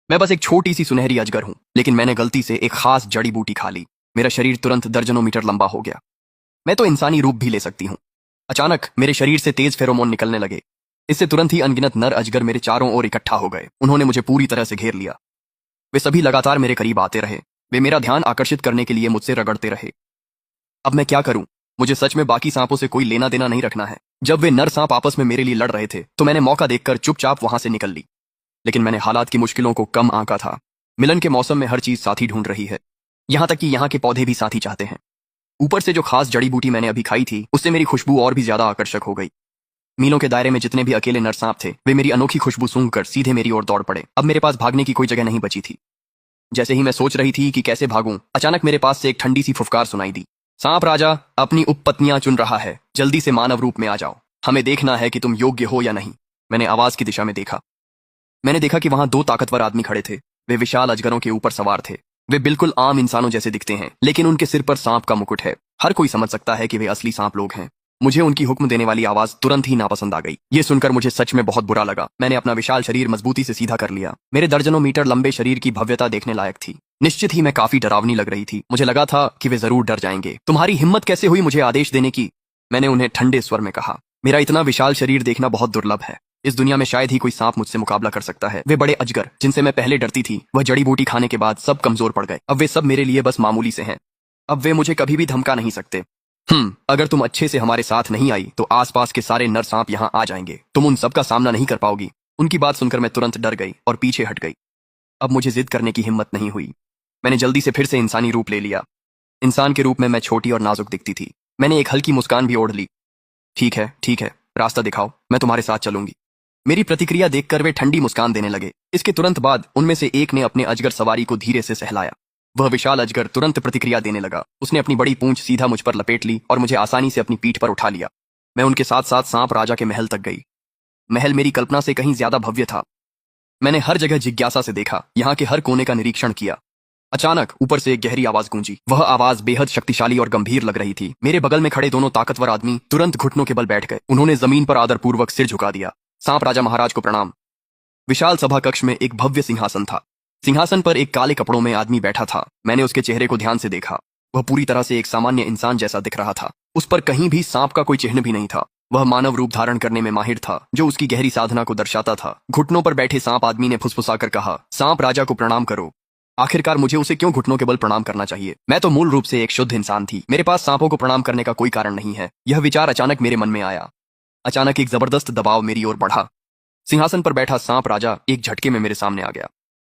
मैं बस एक छोटी सी सुनहरी अजगर हूं, लेकिन मैंने गलती से एक खास जड़ी बूटी खा ली। मेरा शरीर तुरंत दर्जनों मीटर लंबा हो गया। मैं तो इंसानी रूप भी ले सकती हूँ। अचानक मेरे शरीर से तेज फेरोमोन निकलने लगे। इससे तुरंत ही अनगिनत नर अजगर मेरे चारों ओर इकट्ठा हो गए। उन्होंने मुझे पूरी तरह से घेर लिया। वे सभी लगातार मेरे करीब आते रहे। वे मेरा ध्यान आकर्षित करने के लिए मुझसे रगड़ते रहे। अब मैं क्या करूं? मुझे सच में बाकी सांपों से कोई लेना देना नहीं रखना है। जब वे नर सांप आपस में मेरे लिए लड़ रहे थे तो मैंने मौका देखकर चुपचाप वहां से निकल ली। लेकिन मैंने हालात की मुश्किलों को कम आंका था। मिलन के मौसम में हर चीज साथी ढूंढ रही है, यहां तक कि यहाँ के पौधे भी साथी चाहते हैं। ऊपर से जो खास जड़ी बूटी मैंने अभी खाई थी, उससे मेरी खुशबू और भी ज्यादा आकर्षक हो गई। मीलों के दायरे में जितने भी अकेले नर सांप थे, वे मेरी अनोखी खुशबू सूंघकर सीधे मेरी ओर दौड़ पड़े। अब मेरे पास भागने की कोई जगह नहीं बची थी। जैसे ही मैं सोच रही थी कि कैसे भागूं, अचानक मेरे पास से एक ठंडी सी फुफकार सुनाई दी। सांप राजा अपनी उपपत्नियां चुन रहा है, जल्दी से मानव रूप में आ जाओ। हमें देखना है कि तुम योग्य हो या नहीं। मैंने आवाज की दिशा में देखा। मैंने देखा कि वहां दो ताकतवर आदमी खड़े थे। वे विशाल अजगरों के ऊपर सवार थे। वे बिल्कुल आम इंसानों जैसे दिखते हैं, लेकिन उनके सिर पर सांप का मुकुट है। हर कोई समझ सकता है कि वे असली सांप लोग हैं। मुझे उनकी हुक्म देने वाली आवाज तुरंत ही नापसंद आ गई। ये सुनकर मुझे सच में बहुत बुरा लगा। मैंने अपना विशाल शरीर मजबूती से सीधा कर लिया। मेरे दर्जनों मीटर लंबे शरीर की भव्यता देखने लायक थी। निश्चित ही मैं काफी डरावनी लग रही थी। मुझे लगा था कि वे जरूर डर जाएंगे। तुम्हारी हिम्मत कैसे हुई मुझे आदेश देने की? मैंने उन्हें ठंडे स्वर में कहा। मेरा इतना विशाल शरीर देखना बहुत दुर्लभ है। इस दुनिया में शायद ही कोई सांप मुझसे मुकाबला कर सकता है। वे बड़े अजगर जिनसे मैं पहले डरती थी, वह जड़ी बूटी खाने के बाद सब कमजोर पड़ गए। अब वे सब मेरे लिए बस मामूली से हैं। अब वे मुझे कभी भी धमका नहीं सकते। अगर तुम अच्छे से हमारे साथ नहीं आई तो आसपास के सारे नर सांप यहाँ आ जाएंगे। तुम उन सबका सामना नहीं कर पाओगी। उनकी बात सुनकर मैं तुरंत डर गई और पीछे हट गई। अब मुझे जिद करने की हिम्मत नहीं हुई। मैंने जल्दी से फिर से इंसानी रूप ले लिया। इंसान के रूप में मैं छोटी और नाजुक दिखती थी। मैंने एक हल्की मुस्कान भी ओढ़ ली। ठीक है, रास्ता दिखाओ, मैं तुम्हारे साथ चलूंगी। मेरी प्रतिक्रिया देखकर वे ठंडी मुस्कान देने लगे। इसके तुरंत बाद उनमें से एक ने अपने अजगर सवारी को धीरे से सहलाया। वह विशाल अजगर तुरंत प्रतिक्रिया देने लगा। उसने अपनी बड़ी पूंछ सीधा मुझ पर लपेट ली और मुझे आसानी से अपनी पीठ पर उठा लिया। मैं उनके साथ साथ सांप राजा के महल तक गई। महल मेरी कल्पना से कहीं ज्यादा भव्य था। मैंने हर जगह जिज्ञासा से देखा, यहाँ के हर कोने का निरीक्षण किया। अचानक ऊपर से एक गहरी आवाज गूंजी। वह आवाज बेहद शक्तिशाली और गंभीर लग रही थी। मेरे बगल में खड़े दोनों ताकतवर आदमी तुरंत घुटनों के बल बैठ गए। उन्होंने जमीन पर आदरपूर्वक सिर झुका दिया। सांप राजा महाराज को प्रणाम। विशाल सभा कक्ष में एक भव्य सिंहासन था। सिंहासन पर एक काले कपड़ों में आदमी बैठा था। मैंने उसके चेहरे को ध्यान से देखा। वह पूरी तरह से एक सामान्य इंसान जैसा दिख रहा था। उस पर कहीं भी सांप का कोई चिन्ह भी नहीं था। वह मानव रूप धारण करने में माहिर था, जो उसकी गहरी साधना को दर्शाता था। घुटनों पर बैठे सांप आदमी ने फुसफुसाकर कहा, सांप राजा को प्रणाम करो। आखिरकार मुझे उसे क्यों घुटनों के बल प्रणाम करना चाहिए? मैं तो मूल रूप से एक शुद्ध इंसान थी। मेरे पास सांपों को प्रणाम करने का कोई कारण नहीं है। यह विचार अचानक मेरे मन में आया। अचानक एक जबरदस्त दबाव मेरी ओर बढ़ा। सिंहासन पर बैठा सांप राजा एक झटके में मेरे सामने आ गया।